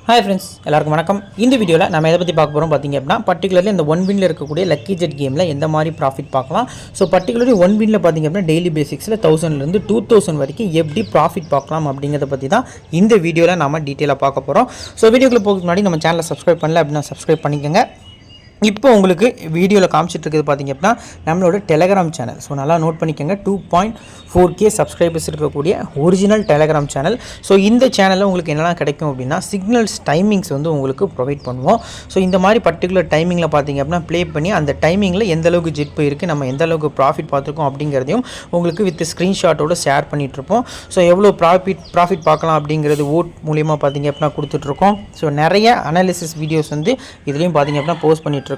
Hi friends, எல்லாருக்கும் வணக்கம். இந்த வீடியோல நாம எதை பத்தி பார்க்க போறோம் பாத்தீங்க அப்படினா particularly இந்த 1 winல இருக்கக்கூடிய லக்கி ஜெட் கேம்ல எந்த மாதிரி profit பார்க்கலாம். So particularly 1 winல பாத்தீங்க அப்படினா daily basicஸ்ல 1000 ல இருந்து 2000 வரைக்கும் எப்படி profit பார்க்கலாம் அப்படிங்கறத பத்தி தான் இந்த வீடியோல நாம டீடைலா பார்க்க போறோம். So வீடியோக்குள்ள போறதுக்கு முன்னாடி நம்ம சேனலை subscribe பண்ணல அப்படினா subscribe பண்ணிக்கங்க. இப்போ உங்களுக்கு வீடியோல காமிச்சிட்டு இருக்குது பாத்தீங்க அப்படினா நம்மளோட Telegram சேனல். சோ நல்லா நோட் பண்ணிக்கங்க 2.4k சப்ஸ்கிரைபர்ஸ் இருக்கக்கூடிய ஒரிஜினல் Telegram சேனல். சோ இந்த சேனல்ல உங்களுக்கு என்னலாம் கிடைக்கும் அப்படினா சிக்னல்ஸ் டைமிங்ஸ் வந்து உங்களுக்கு ப்ரொவைட் பண்ணுவோம். சோ இந்த மாதிரி பர்టిక్యులர் டைமிங்ல பாத்தீங்க அப்படினா ப்ளே பண்ணி அந்த டைமிங்ல எந்த அளவுக்கு ஜெட் போயிருக்கு நம்ம எந்த அளவுக்கு profit பார்த்திருக்கோம் அப்படிங்கறதையும் உங்களுக்கு வித் ஸ்கிரீன்ஷாட்டோட ஷேர் பண்ணிட்டு இருப்போம். சோ எவ்வளவு profit பார்க்கலாம் அப்படிங்கிறது வோட் மூலமா பாத்தீங்க அப்படினா கொடுத்துட்டு இருக்கோம். சோ நிறைய அனாலிசிஸ் வீடியோஸ் வந்து இதுலயும் பாத்தீங்க அப்படினா போஸ்ட் பண்ணிட்டு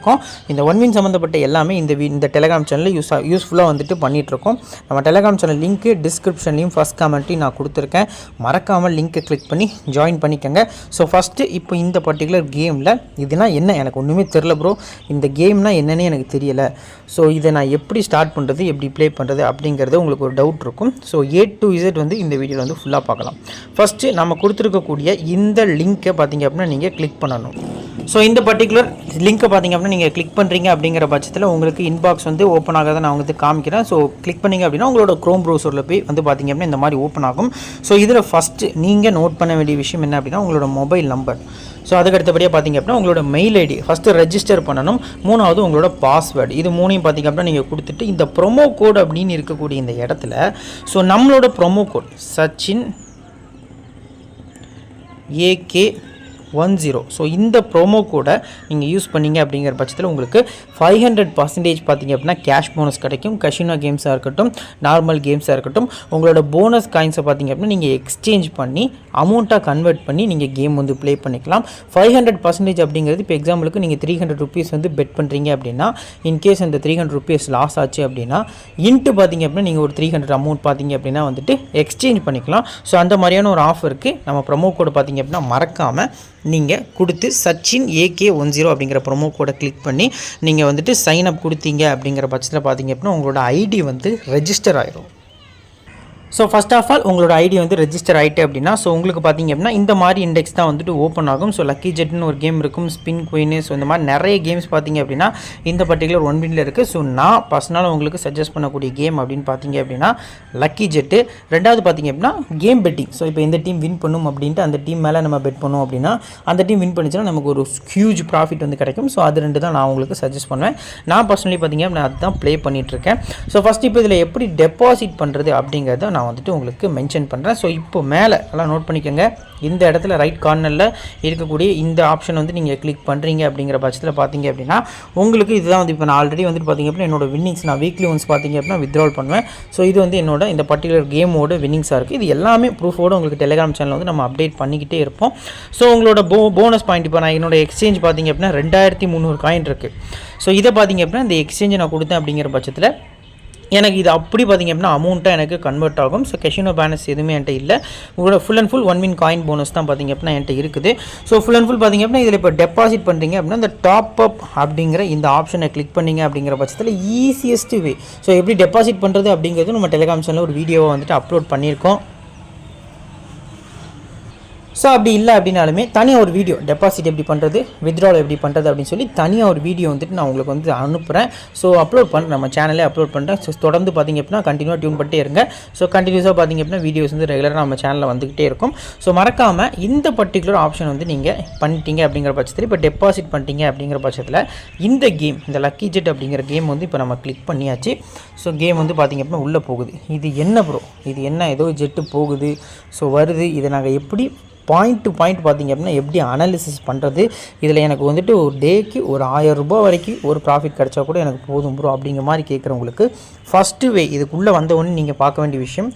இந்த 1 win சம்பந்தப்பட்ட எல்லாமே இந்த Telegram சேனல்ல யூஸ்ஃபுல்லா வந்துட்டு பண்ணிட்டு இருக்கோம். நம்ம Telegram சேனல் லிங்க் டிஸ்கிரிப்ஷன்லயும் ஃபர்ஸ்ட் கமெண்ட்லயும் நான் கொடுத்திருக்கேன். மறக்காம லிங்கை கிளிக் பண்ணி ஜாயின் பண்ணிக்கங்க. சோ ஃபர்ஸ்ட் இப்போ இந்த பர்టిక్యులர் கேம்ல இதுனா என்ன எனக்கு ஒண்ணுமே தெரியல bro. இந்த கேம்னா என்னன்னே எனக்கு தெரியல. சோ இத நான் எப்படி ஸ்டார்ட் பண்றது எப்படி ப்ளே பண்றது அப்படிங்கறது உங்களுக்கு ஒரு டவுட் இருக்கும். சோ A to Z வந்து இந்த வீடியோல வந்து ஃபுல்லா பார்க்கலாம். ஃபர்ஸ்ட் நாம கொடுத்திருக்க கூடிய இந்த லிங்கை பாத்தீங்க அப்படினா நீங்க கிளிக் பண்ணனும். சோ இந்த பர்టిక్యులர் லிங்கை பாத்தீங்க அப்படினா நீங்க கிளிக் பண்றீங்க அப்படிங்கற பட்சத்துல உங்களுக்கு இன்பாக்ஸ் வந்து ஓபன் ஆகாத நான் உங்களுக்கு காமிக்கிறேன். சோ கிளிக் பண்ணீங்க அப்படினா உங்களோட Chrome browserல போய் வந்து பாத்தீங்க அப்படினா இந்த மாதிரி ஓபன் ஆகும். சோ இதுல ஃபர்ஸ்ட் நீங்க நோட் பண்ண வேண்டிய விஷயம் என்ன அப்படினா உங்களோட மொபைல் நம்பர். சோ அதுக்கு அடுத்தபடியா பாத்தீங்க அப்படினா உங்களோட மெயில் ஐடி ஃபர்ஸ்ட் ரெஜிஸ்டர் பண்ணனும். மூணாவது உங்களோட பாஸ்வேர்ட். இது மூணையும் பாத்தீங்க அப்படினா நீங்க கொடுத்துட்டு இந்த ப்ரோமோ கோட் அப்படினு இருக்கக்கூடிய இந்த இடத்துல சோ நம்மளோட promo code Sachin AK10. So இந்த ப்ரோமோ கோடை நீங்கள் யூஸ் பண்ணிங்க அப்படிங்கிற பட்சத்தில் உங்களுக்கு 500% பார்த்தீங்க அப்படின்னா கேஷ் போனஸ் கிடைக்கும். கஷினோ கேம்ஸாக இருக்கட்டும் நார்மல் கேம்ஸாக இருக்கட்டும் உங்களோட போனஸ் காயின்ஸை பார்த்தீங்க அப்படின்னா நீங்கள் எக்ஸ்சேஞ்ச் பண்ணி அமௌண்ட்டாக கன்வெர்ட் பண்ணி நீங்கள் கேம் வந்து ப்ளே பண்ணிக்கலாம். 500% அப்படிங்கிறது இப்போ எக்ஸாம்பிளுக்கு நீங்கள் 300 rupees வந்து பெட் பண்ணுறீங்க அப்படின்னா இன்கேஸ் அந்த 300 rupees லாஸ் ஆச்சு அப்படின்னா இன்ட்டு பார்த்தீங்க அப்படின்னா நீங்கள் ஒரு 300 அமௌண்ட் பார்த்தீங்க அப்படின்னா வந்துட்டு எக்ஸ்சேஞ்ச் பண்ணிக்கலாம். ஸோ அந்த மாதிரியான ஒரு ஆஃபருக்கு நம்ம ப்ரோமோ கோடு பார்த்தீங்க அப்படின்னா மறக்காமல் நீங்கள் கொடுத்து சச்சின் AK10 அப்படிங்கிற ப்ரோமோ கோடை கிளிக் பண்ணி நீங்கள் வந்துட்டு சைன் அப் கொடுத்தீங்க அப்படிங்கிற பட்சத்தில் பார்த்தீங்க அப்படின்னா உங்களோட ஐடி வந்து ரெஜிஸ்டர் ஆயிரும். ஸோ ஃபர்ஸ்ட் ஆஃப் ஆல் உங்களோட ஐடி வந்து ரெஜிஸ்டர் ஆகிட்டு அப்படின்னா ஸோ உங்களுக்கு பார்த்தீங்க அப்படின்னா இந்த மாதிரி இண்டெக்ஸ் தான் வந்துட்டு ஓப்பன் ஆகும். ஸோ லக்கி ஜெட்னு ஒரு கேம் இருக்கும், ஸ்பின் குயின். ஸோ இந்த மாதிரி நிறைய கேம்ஸ் பார்த்தீங்க அப்படின்னா இந்த பர்టిక్యులர் 1 winல இருக்குது. ஸோ நான் பர்சனலாக உங்களுக்கு சஜஸ்ட் பண்ணக்கூடிய கேம் அப்படின்னு பார்த்தீங்க அப்படின்னா லக்கி ஜெட்டு. ரெண்டாவது பார்த்தீங்க அப்படின்னா கேம் பெட்டிங். ஸோ இப்போ இந்த டீம் வின் பண்ணும் அப்படின்ட்டு அந்த டீம் மேலே நம்ம பெட் பண்ணோம் அப்படின்னா அந்த டீம் வின் பண்ணிச்சுன்னா நமக்கு ஒரு ஹியூஜ் ப்ராஃபிட் வந்து கிடைக்கும். ஸோ அது ரெண்டு தான் நான் உங்களுக்கு சஜஸ்ட் பண்ணுவேன். நான் பர்சனலி பார்த்தீங்க அப்படின்னா அதுதான் ப்ளே பண்ணிகிட்ருக்கேன். ஸோ ஃபஸ்ட் இப்போ இதில் எப்படி டெபாசிட் பண்ணுறது அப்படிங்கிறத நான் வந்துட்டு உங்களுக்கு மென்ஷன் பண்ணுறேன். ஸோ இப்போ மேலே எல்லாம் நோட் பண்ணிக்கோங்க. இந்த இடத்துல ரைட் கார்னரில் இருக்கக்கூடிய இந்த ஆப்ஷன் வந்து நீங்கள் கிளிக் பண்ணுறீங்க அப்படிங்கிற பட்சத்தில் பார்த்தீங்க அப்படின்னா உங்களுக்கு இதுதான் வந்து இப்போ நான் ஆல்ரெடி வந்துட்டு பார்த்தீங்க அப்படின்னா என்னோட வின்னிங்ஸ் நான் வீக்லி ஒன்ஸ் பார்த்தீங்க அப்படின்னா வித்ட்ரால் பண்ணுவேன். ஸோ இது வந்து என்னோட இந்த பர்టిక్యులர் கேமோட வின்னிங்ஸாக இருக்குது. இது எல்லாமே ப்ரூஃபோடு உங்களுக்கு டெலிகிராம் சேனல் வந்து நம்ம அப்டேட் பண்ணிக்கிட்டே இருப்போம். ஸோ உங்களோட போனஸ் பாயிண்ட் இப்போ நான் என்னோட எக்ஸ்சேஞ்ச் பார்த்தீங்க அப்படின்னா 2300 காயின் இருக்குது. ஸோ இதை பார்த்தீங்க அப்படின்னா இந்த எக்ஸ்சேஞ்சை நான் கொடுத்தேன் அப்படிங்கிற பட்சத்தில் எனக்கு இது அப்படி பார்த்தீங்க அப்படின்னா அமௌண்ட்டாக எனக்கு கன்வெர்ட் ஆகும். ஸோ கஷினோ பேனஸ் எதுவுமே என்கிட்ட இல்லை. உங்களோட full and full 1 win coin bonus தான் பார்த்தீங்க அப்படின்னா என்கிட்ட இருக்குது. ஸோ ஃபுல் அண்ட் ஃபுல் பார்த்தீங்க அப்படின்னா இதில் இப்போ டெபாசிட் பண்ணுறீங்க அப்படின்னா இந்த டாப் அப் அப்படிங்கிற இந்த ஆப்ஷனை கிளிக் பண்ணிங்க அப்படிங்கிற பட்சத்தில் ஈஸியஸ்ட் வே. ஸோ எப்படி டெபாசிட் பண்ணுறது அப்படிங்கிறது நம்ம டெலிகிராம் சேனலில் ஒரு வீடியோவை வந்துட்டு அப்லோட் பண்ணியிருக்கோம். ஸோ அப்படி இல்லை அப்படின்னாலுமே தனியாக ஒரு வீடியோ டெபாசிட் எப்படி பண்ணுறது வித்ட்ரால் எப்படி பண்ணுறது அப்படின்னு சொல்லி தனியாக ஒரு வீடியோ வந்துட்டு நான் உங்களுக்கு வந்து அனுப்புகிறேன். ஸோ அப்லோட் பண்ணுறேன், நம்ம சேனலே அப்லோட் பண்ணுறேன். ஸோ தொடர்ந்து பார்த்திங்க அப்படின்னா கண்டினியூவாக டியூன் பண்ணிட்டே இருங்க. ஸோ கண்டினியூஸாக பார்த்திங்க அப்படின்னா வீடியோஸ் வந்து ரெகுலராக நம்ம சேனலில் வந்துக்கிட்டே இருக்கும். ஸோ மறக்காமல் இந்த பர்టిక్యులர் ஆப்ஷன் வந்து நீங்கள் பண்ணிட்டீங்க அப்படிங்கிற பட்சத்தில் இப்போ டெபாசிட் பண்ணிட்டீங்க அப்படிங்கிற பட்சத்தில் இந்த கேம் இந்த லக்கி ஜெட் அப்படிங்கிற கேம் வந்து இப்போ நம்ம கிளிக் பண்ணியாச்சு. ஸோ கேம் வந்து பார்த்திங்க அப்படின்னா உள்ளே போகுது. இது என்ன ப்ரோ, இது என்ன ஏதோ ஜெட்டு போகுது ஸோ வருது, இதை நாங்கள் எப்படி பாயிண்ட் டு பாயிண்ட் பார்த்திங்க அப்படின்னா எப்படி அனாலிசிஸ் பண்ணுறது, இதில் எனக்கு வந்துட்டு ஒரு டேக்கு ஒரு 1000 ரூபாய் வரைக்கும் ஒரு ப்ராஃபிட் கிடச்சா கூட எனக்கு போதும் ப்ரோ அப்படிங்கிற மாதிரி கேட்குறவங்களுக்கு ஃபஸ்ட்டு வே இதுக்குள்ளே வந்தவொடனே நீங்கள் பார்க்க வேண்டிய விஷயம்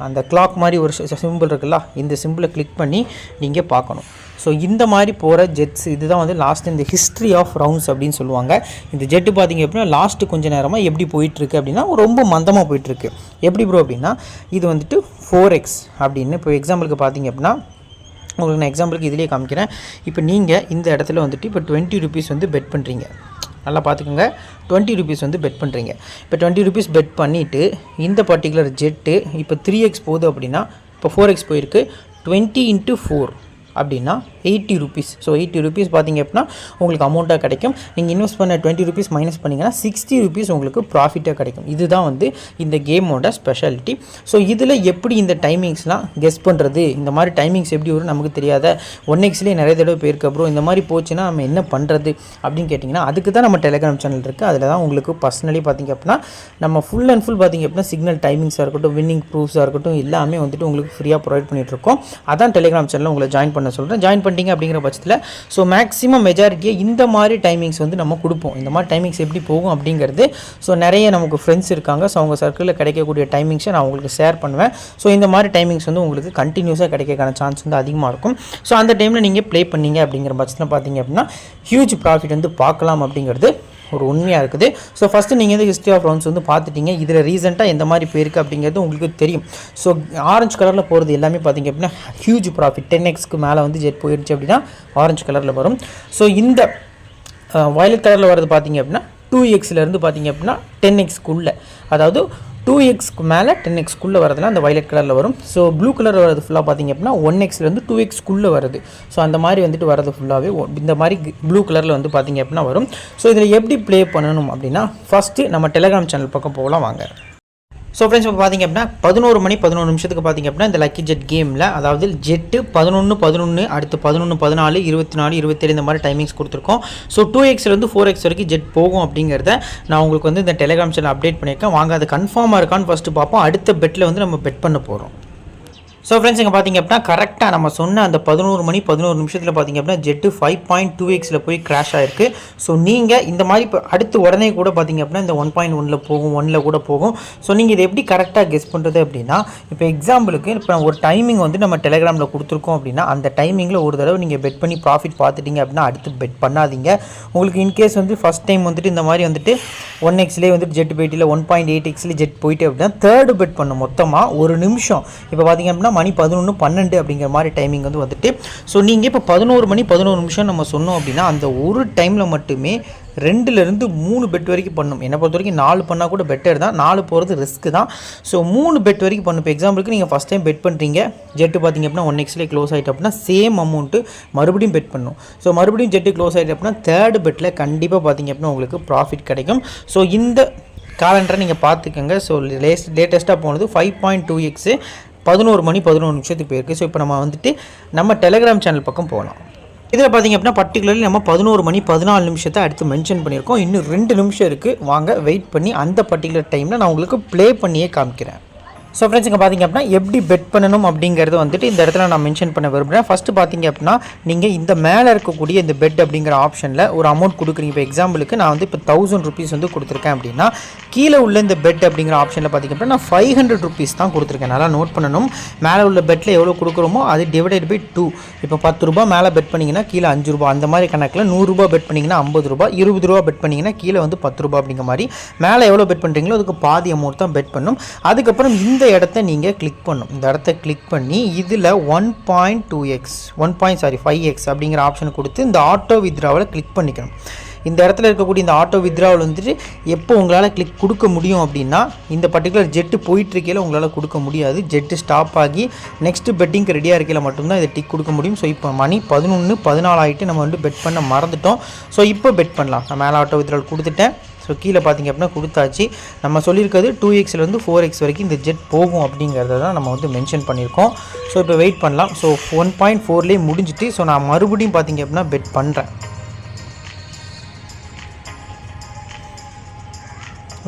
அந்த கிளாக் மாதிரி ஒரு சிம்பிள் இருக்குல்ல, இந்த சிம்பிளை கிளிக் பண்ணி நீங்கள் பார்க்கணும். ஸோ இந்த மாதிரி போகிற ஜெட்ஸ் இதுதான் வந்து லாஸ்ட் இந்த ஹிஸ்ட்ரி ஆஃப் ரவுண்ட்ஸ் அப்படின்னு சொல்லுவாங்க. இந்த ஜெட்டு பார்த்திங்க அப்படின்னா லாஸ்ட்டு கொஞ்சம் நேரமாக எப்படி போயிட்டுருக்கு அப்படின்னா ரொம்ப மந்தமாக போயிட்டுருக்கு. எப்படி ப்ரோ அப்படின்னா இது வந்துட்டு 4x அப்படின்னு இப்போ எக்ஸாம்பிளுக்கு பார்த்திங்க அப்படின்னா உங்களுக்கு நான் எக்ஸாம்பிளுக்கு இதிலே காமிக்கிறேன். இப்போ நீங்கள் இந்த இடத்துல வந்துட்டு இப்போ 20 rupees வந்து பெட் பண்ணுறீங்க. நல்லா பார்த்துக்கோங்க, 20 rupees வந்து பெட் பண்ணுறீங்க. இப்போ 20 rupees பெட் பண்ணிவிட்டு இந்த பர்టిక్యులர் ஜெட்டு இப்போ 3x போகுது அப்படின்னா இப்போ 4x போயிருக்கு. 20 × 4 அப்படின்னா 80 ருபீஸ். ஸோ 80 ருபீஸ் பார்த்தீங்க அப்படின்னா உங்களுக்கு அமௌண்ட்டாக கிடைக்கும். நீங்கள் இன்வெஸ்ட் பண்ண 20 ருபீஸ் மைனஸ் பண்ணிங்கன்னா 60 ருபீஸ் உங்களுக்கு ப்ராஃபிட்டாக கிடைக்கும். இதுதான் வந்து இந்த கேமோட ஸ்பெஷாலிட்டி. ஸோ இதில் எப்படி இந்த டைமிங்ஸ்லாம் கெஸ் பண்ணுறது, இந்த மாதிரி டைமிங்ஸ் எப்படி வரும் நமக்கு தெரியாத 1xலேயே நிறைய தடவை போயிருக்கு அப்புறம் இந்த மாதிரி போச்சுன்னா நம்ம என்ன பண்ணுறது அப்படின்னு கேட்டிங்கன்னா அதுக்கு தான் நம்ம டெலிகிராம் சேனல் இருக்குது. அதில் தான் உங்களுக்கு பர்சனலி பார்த்திங்க அப்படின்னா நம்ம ஃபுல் அண்ட் ஃபுல் பார்த்திங்க அப்படின்னா சிக்னல் டைமிங்ஸாக இருக்கட்டும், வின்னிங் ப்ரூஃப்ஸாக இருக்கட்டும், எல்லாமே வந்துட்டு உங்களுக்கு ஃப்ரீயாக ப்ரொவைட் பண்ணிகிட்ருக்கோம். அதான் டெலிகிராம் சேனலில் உங்களை ஜாயின் பண்ண சொல்கிறேன். ஜாயின் பண்ணிட்டீங்க அப்படிங்கிற பட்சத்தில் ஸோ மேக்ஸிமம் மெஜாரிட்டியாக இந்த மாதிரி டைமிங்ஸ் வந்து நம்ம கொடுப்போம். இந்த மாதிரி டைமிங்ஸ் எப்படி போகும் அப்படிங்கிறது ஸோ நிறைய நமக்கு ஃப்ரெண்ட்ஸ் இருக்காங்க. ஸோ அவங்க சர்க்கிளில் கிடைக்கக்கூடிய டைமிங்ஸை நான் உங்களுக்கு ஷேர் பண்ணுவேன். ஸோ இந்த மாதிரி டைமிங்ஸ் வந்து உங்களுக்கு கண்டினியூஸாக கிடைக்கிறதுக்கான சான்ஸ் வந்து அதிகமாக இருக்கும். ஸோ அந்த டைமில் நீங்கள் ப்ளே பண்ணீங்க அப்படிங்கிற பட்சத்தில் பார்த்தீங்க அப்படின்னா ஹியூஜ் ப்ராஃபிட் வந்து பார்க்கலாம் அப்படிங்கிறது ஒரு உண்மையாக இருக்குது. ஸோ ஃபஸ்ட்டு நீங்கள் வந்து ஹிஸ்ட்ரி ஆஃப் ரவுண்ட்ஸ் வந்து பார்த்துட்டீங்க. இதில் ரீசெண்டாக எந்த மாதிரி போயிருக்கு அப்படிங்கிறது உங்களுக்கு தெரியும். ஸோ ஆரஞ்சு கலரில் போகிறது எல்லாமே பார்த்திங்க அப்படின்னா ஹியூஜ் ப்ராஃபிட் 10xக்கு மேலே வந்து ஜெட் போயிடுச்சு அப்படின்னா ஆரஞ்சு கலரில் வரும். ஸோ இந்த வயலட் கலரில் வர்றது பார்த்திங்க அப்படின்னா 2xலேருந்து பார்த்திங்க அப்படின்னா 10xக்குள்ளே, அதாவது 2xக்கு மேலே 10xக்குள்ளே வரதுலாம் அந்த வயலட் கலரில் வரும். ஸோ ப்ளூ கலர் வரது ஃபுல்லாக பார்த்திங்க அப்படின்னா 1xலேருந்து 2xக்குள்ளே வருது. ஸோ அந்த மாதிரி வந்துட்டு வரது ஃபுல்லாகவே இந்த மாதிரி ப்ளூ கலரில் வந்து பார்த்திங்க அப்படின்னா வரும். ஸோ இதில் எப்படி ப்ளே பண்ணணும் அப்படின்னா ஃபஸ்ட்டு நம்ம டெலிகிராம் சேனல் பக்கம் போகலாம் வாங்க. ஸோ ஃப்ரெண்ட்ஸ் இப்போ பார்த்திங்க அப்படின்னா 11 மணி 11 நிமிஷத்துக்கு பார்த்திங்க அப்படின்னா இந்த லக்கி ஜெட் கேமில் அதாவது ஜெட்டு 11 அடுத்து 11 14 24 27 இந்த மாதிரி டைமிங்ஸ் கொடுத்துருக்கோம். ஸோ 2xலேருந்து 4x வரைக்கும் ஜெட் போகும் அப்படிங்கிறத நான் உங்களுக்கு வந்து இந்த டெலிகிராம் சேனல் அப்டேட் பண்ணியிருக்கேன். வாங்க அது கன்ஃபார்மாக இருக்கான்னு ஃபஸ்ட்டு பார்ப்போம். அடுத்த பெட்டில் வந்து நம்ம பெட் பண்ண போகிறோம். ஸோ ஃப்ரெண்ட்ஸ் இங்கே பார்த்திங்க அப்படின்னா கரெக்டாக நம்ம சொன்ன அந்த 11 மணி 11 நிமிஷத்தில் பார்த்திங்க அப்படின்னா ஜெட்டு 5.2xயில் போய் கிராஷ் ஆகிருக்கு. ஸோ நீங்கள் இந்த மாதிரி இப்போ அடுத்து உடனே கூட பார்த்திங்க அப்படின்னா இந்த 1.1 போகும், 1 கூட போகும். ஸோ நீங்கள் இதை எப்படி கரெக்டாக கெஸ் பண்ணுறது அப்படின்னா இப்போ எக்ஸாம்பிளுக்கு இப்போ ஒரு டைமிங் வந்து நம்ம டெலிகிராமில் கொடுத்துருக்கோம் அப்படின்னா அந்த டைமிங்கில் ஒரு தடவை நீங்கள் பெட் பண்ணி ப்ராஃபிட் பார்த்துட்டிங்க அப்படின்னா அடுத்து பெட் பண்ணாதீங்க. உங்களுக்கு இன்கேஸ் வந்து ஃபஸ்ட் டைம் வந்துட்டு இந்த மாதிரி வந்துட்டு 1xலேயே வந்துட்டு ஜெட் போயிட்டு 1.8xலேயே ஜெட் போயிட்டு அப்படின்னா தேர்டு பெட் பண்ணும் மொத்தமாக ஒரு நிமிஷம். இப்போ பார்த்திங்க அப்படின்னா மணி 11 12 அப்படிங்கிற மாதிரி டைமிங் வந்து வந்துட்டு ஸோ நீங்கள் இப்போ 11 மணி 11 நிமிஷம் நம்ம சொன்னோம் அப்படின்னா அந்த ஒரு டைமில் மட்டுமே 2லேருந்து 3 பெட் வரைக்கும் பண்ணும். என்னை பொறுத்த வரைக்கும் 4 பண்ணால் கூட பெட்டர் தான், 4 போகிறது ரிஸ்க் தான். ஸோ 3 பெட் வரைக்கும் பண்ணும். இப்போ எக்ஸாம்பிளுக்கு நீங்கள் ஃபஸ்ட் டைம் பெட் பண்ணுறீங்க, ஜெட்டு பார்த்திங்க அப்படின்னா 1xலேயே க்ளோஸ் ஆகிட்டு அப்படின்னா சேம் அமௌண்ட்டு மறுபடியும் பெட் பண்ணும். ஸோ மறுபடியும் ஜெட்டு க்ளோஸ் ஆகிட்டு அப்படின்னா தேர்டு பெட்டில் கண்டிப்பாக பார்த்திங்க அப்படின்னா உங்களுக்கு ப்ராஃபிட் கிடைக்கும். ஸோ இந்த காலண்டரை நீங்கள் பார்த்துக்கோங்க. ஸோ லேட்டஸ்ட்டாக போனது 5.2x 11 மணி 11 நிமிஷத்துக்கு போயிருக்கு. ஸோ இப்போ நம்ம வந்துட்டு நம்ம டெலிகிராம் சேனல் பக்கம் போகலாம். இதில் பார்த்திங்க அப்படின்னா பர்டிகுலர்லி நம்ம 11 மணி 14 நிமிஷத்தை அடுத்து மென்ஷன் பண்ணியிருக்கோம். இன்னும் 2 நிமிஷம் இருக்குது. வாங்க வெயிட் பண்ணி அந்த பர்டிகுலர் டைமில் நான் உங்களுக்கு ப்ளே பண்ணியே காமிக்கிறேன். ஸோ ஃப்ரெண்ட்ஸ் இங்கே பார்த்திங்க அப்படின்னா எப்படி பெட் பண்ணணும் அப்படிங்கிறது வந்துட்டு இந்த இடத்துல நான் மென்ஷன் பண்ண விரும்புகிறேன். ஃபஸ்ட்டு பார்த்திங்க அப்படின்னா நீங்கள் இந்த மேலே இருக்கக்கூடிய இந்த பெட் அப்படிங்கிற ஆப்ஷனில் ஒரு அமௌண்ட் கொடுக்குறீங்க. இப்போ எக்ஸாம்பிளுக்கு நான் வந்து இப்போ 1000 ருபீஸ் வந்து கொடுத்துருக்கேன் அப்படின்னா கீழே உள்ள இந்த பெட் அப்படிங்கிற ஆப்ஷனில் பார்த்திங்க அப்படின்னா நான் 500 ருபீஸ் தான் கொடுத்துருக்கேன். நல்லா நோட் பண்ணணும். மேலே உள்ள பெட்டில் எவ்வளோ கொடுக்குறோமோ அது டிவைடட் பை 2. இப்போ 10 ரூபா மேலே பெட் பண்ணிங்கன்னா கீழே 5 ரூபா, அந்த மாதிரி கணக்கில் 100 ரூபா பெட் பண்ணிங்கன்னா 50 ரூபா, 20 ரூபா பெட் பண்ணிங்கன்னா கீழே வந்து 10 ரூபா அப்படிங்கிற மாதிரி மேலே எவ்வளோ பெட் பண்ணுறீங்களோ அதுக்கு பாதி அமௌண்ட் தான் பெட் பண்ணும். அதுக்கப்புறம் இந்த இடத்த நீங்கள் கிளிக் பண்ணும். இந்த இடத்த கிளிக் பண்ணி இதில் 5x அப்படிங்கிற ஆப்ஷன் கொடுத்து இந்த ஆட்டோ வித்ராவில் கிளிக் பண்ணிக்கணும். இந்த இடத்துல இருக்கக்கூடிய இந்த ஆட்டோ வித்ராவில் வந்துட்டு எப்போ உங்களால் கிளிக் கொடுக்க முடியும் அப்படின்னா இந்த பர்டிகுலர் ஜெட்டு போயிட்டுருக்கையில் உங்களால் கொடுக்க முடியாது. ஜெட்டு ஸ்டாப் ஆகி நெக்ஸ்ட்டு பெட்டிங்க்கு ரெடியாக இருக்கையில் மட்டும்தான் இதை டிக் கொடுக்க முடியும். ஸோ இப்போ மணி 11:14 ஆகிட்டு நம்ம வந்து பெட் பண்ண மறந்துட்டோம். ஸோ இப்போ பெட் பண்ணலாம். நான் மேலே ஆட்டோ வித்ராவில் கொடுத்துட்டேன். ஸோ கீழே பார்த்திங்க அப்படின்னா கொடுத்தாச்சு. நம்ம சொல்லியிருக்கிறது 2xலேருந்து 4x வரைக்கும் இந்த ஜெட் போகும் அப்படிங்கிறத தான் நம்ம வந்து மென்ஷன் பண்ணியிருக்கோம். ஸோ இப்போ வெயிட் பண்ணலாம். ஸோ 1.4லேயே முடிஞ்சிட்டு ஸோ நான் மறுபடியும் பார்த்திங்க அப்படின்னா பெட் பண்ணுறேன்.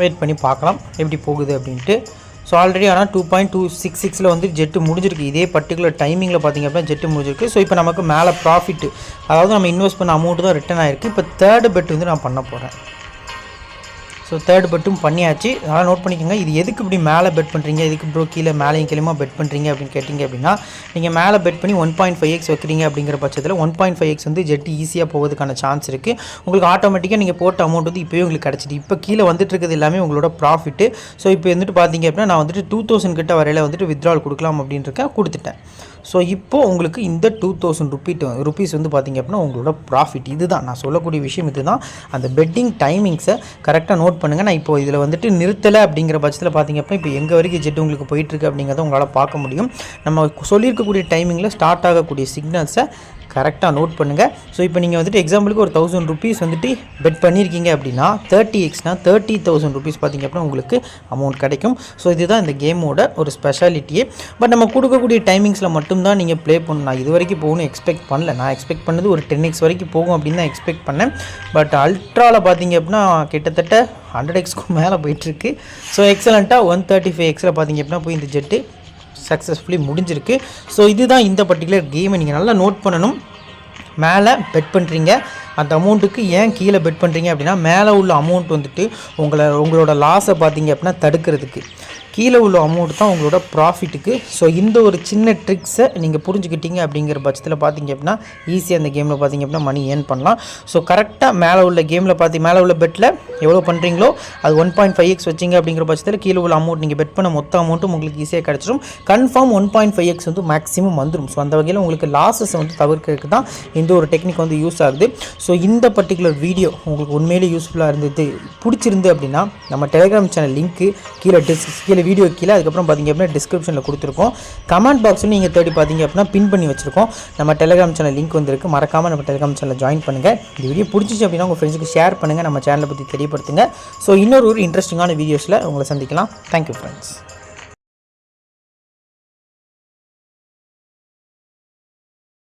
வெயிட் பண்ணி பார்க்கலாம் எப்படி போகுது அப்படின்ட்டு. ஸோ ஆல்ரெடி ஆனால் 2.266 வந்து ஜெட்டு முடிஞ்சிருக்கு. இதே பர்டிகுலர் டைமிங்கில் பார்த்திங்க அப்படின்னா ஜெட்டு முடிஞ்சிருக்கு. ஸோ இப்போ நமக்கு மேலே ப்ராஃபிட்டு, அதாவது நம்ம இன்வெஸ்ட் பண்ண அமௌண்ட்டு தான் ரிட்டர்ன் ஆகிருக்கு. இப்போ தேர்டு பெட் வந்து நான் பண்ண போகிறேன். ஸோ தேர்ட் பெட்டும் பண்ணியாச்சு. அதனால் நோட் பண்ணிக்கோங்க. இது எதுக்கு இப்படி மேலே பெட் பண்ணுறீங்க, எதுக்கு ப்ரோ கீழே மேலேயும் கீழேயுமா பெட் பண்ணுறீங்க அப்படின்னு கேட்டிங்க அப்படின்னா நீங்கள் மேலே பெட் பண்ணி 1.5x வைக்கிறீங்க அப்படிங்கிற பட்சத்தில் 1.5x வந்து ஜெட்டு ஈஸியாக போகிறதுக்கான சான்ஸ் இருக்குது. உங்களுக்கு ஆட்டோமேட்டிக்காக நீங்கள் போட்ட அமௌண்ட் வந்து இப்போயே உங்களுக்கு கிடச்சிட்டு இப்போ கீழே வந்துட்டு இருக்கிறது எல்லாமே உங்களோட ப்ராஃபிட்டு. ஸோ இப்போ வந்துட்டு பார்த்திங்க அப்படின்னா நான் வந்துட்டு 2000 கிட்ட வரையில் வந்துட்டு வித்ட்ரால் கொடுக்கலாம் அப்படின்ட்டு இருக்கேன், கொடுத்துட்டேன். ஸோ இப்போது உங்களுக்கு இந்த 2000 ருபீஸ் வந்து பார்த்திங்க அப்படின்னா உங்களோட ப்ராஃபிட். இதுதான் நான் சொல்லக்கூடிய விஷயம். இதுதான் அந்த பெட்டிங் டைமிங்ஸை கரெக்டாக நோட் பண்ணுங்கள். நான் இப்போ இதில் வந்துட்டு நிறுத்தலை அப்படிங்கிற பட்சத்தில் பார்த்திங்க அப்படின்னா இப்போ எங்கே வரைக்கும் ஜெட் உங்களுக்கு போயிட்டுருக்கு அப்படிங்கிறத உங்களால் பார்க்க முடியும். நம்ம சொல்லியிருக்கக்கூடிய டைமிங்கில் ஸ்டார்ட் ஆகக்கூடிய சிக்னல்ஸை கரெக்டாக நோட் பண்ணுங்கள். ஸோ இப்போ நீங்கள் வந்துட்டு எக்ஸாம்பிளுக்கு ஒரு 1000 ருபீஸ் வந்துட்டு பெட் பண்ணியிருக்கீங்க அப்படின்னா 30xனா 30,000 ருபீஸ் பார்த்திங்க அப்படின்னா உங்களுக்கு அமௌண்ட் கிடைக்கும். ஸோ இதுதான் இந்த கேமோட ஒரு ஸ்பெஷாலிட்டியே. பட் நம்ம கொடுக்கக்கூடிய டைமிங்ஸில் மட்டும்தான் நீங்கள் ப்ளே பண்ணணும். நான் இது வரைக்கும் போகணும்னு எக்ஸ்பெக்ட் பண்ணல. நான் எக்ஸ்பெக்ட் பண்ணது ஒரு 10x வரைக்கும் போகும் அப்படின்னு தான் எக்ஸ்பெக்ட் பண்ணேன். பட் அல்ட்ராவில் பார்த்திங்க அப்படின்னா கிட்டத்தட்ட 100xக்கும் மேலே போயிட்டுருக்கு. ஸோ எக்ஸலண்ட்டாக 135xல் பார்த்திங்க அப்படின்னா போய் இந்த ஜெட்டு சக்ஸஸ்ஃபுல்லி முடிஞ்சிருக்கு. ஸோ இதுதான் இந்த பர்டிகுலர் கேமை நீங்கள் நல்லா நோட் பண்ணணும். மேலே பெட் பண்ணுறீங்க, அந்த அமௌண்ட்டுக்கு ஏன் கீழே பெட் பண்ணுறீங்க அப்படின்னா மேலே உள்ள அமௌண்ட் வந்துட்டு உங்களோட லாஸை பார்த்தீங்க அப்படின்னா தடுக்கிறதுக்கு, கீழே உள்ள அமௌண்ட் தான் உங்களோட ப்ராஃபிட்டுக்கு. ஸோ இந்த ஒரு சின்ன ட்ரிக்ஸை நீங்கள் புரிஞ்சுக்கிட்டீங்க அப்படிங்கிற பட்சத்தில் பார்த்தீங்க அப்படின்னா ஈஸியாக அந்த கேமில் பார்த்தீங்க அப்படின்னா மணி ஏர்ன் பண்ணலாம். ஸோ கரெக்டாக மேலே உள்ள கேமில் மேலே உள்ள பெட்டில் எவ்வளோ பண்ணுறீங்களோ அது 1.5x வச்சிங்க அப்படிங்கிற பட்சத்தில் கீழே உள்ள அமௌண்ட் நீங்கள் பெட் பண்ண மொத்த அமௌண்ட்டும் உங்களுக்கு ஈஸியாக கிடச்சிடும். கன்ஃபார்ம் 1.5x வந்து மேக்ஸிமம் வந்துடும். ஸோ அந்த வகையில் உங்களுக்கு லாஸஸ் வந்து தவிர்க்கிறதுக்கு தான் இந்த ஒரு டெக்னிக் வந்து யூஸ் ஆகுது. ஸோ இந்த பர்டிகுலர் வீடியோ உங்களுக்கு உண்மையிலே யூஸ்ஃபுல்லாக இருந்தது பிடிச்சிருந்து அப்படின்னா நம்ம டெலிகிராம் சேனல் லிங்க்கு கீழே வீடியோ கீழே அதுக்கப்புறம் பார்த்திங்க அப்படின்னா டிஸ்கிரிப்ஷனில் கொடுத்துருக்கோம். கமெண்ட் பாக்ஸில் நீங்கள் தேடி பார்த்தீங்க அப்படின்னா பின் பண்ணி வச்சுருக்கோம். நம்ம டெலிகிராம் சேனல் லிங்க் வந்துருக்கு. மறக்காமல் நம்ம டெலிகிராம் சேனலில் ஜாயின் பண்ணுங்கள். இந்த வீடியோ பிடிச்சிச்சு அப்படின்னா உங்கள் ஃப்ரெண்ட்ஸுக்கு ஷேர் பண்ணுங்கள். நம்ம சேனலை பற்றி தெரியப்படுத்துங்க. ஸோ இன்னொரு இன்ட்ரெஸ்டிங்கான வீடியோஸில் உங்களை சந்திக்கலாம். Thank you friends.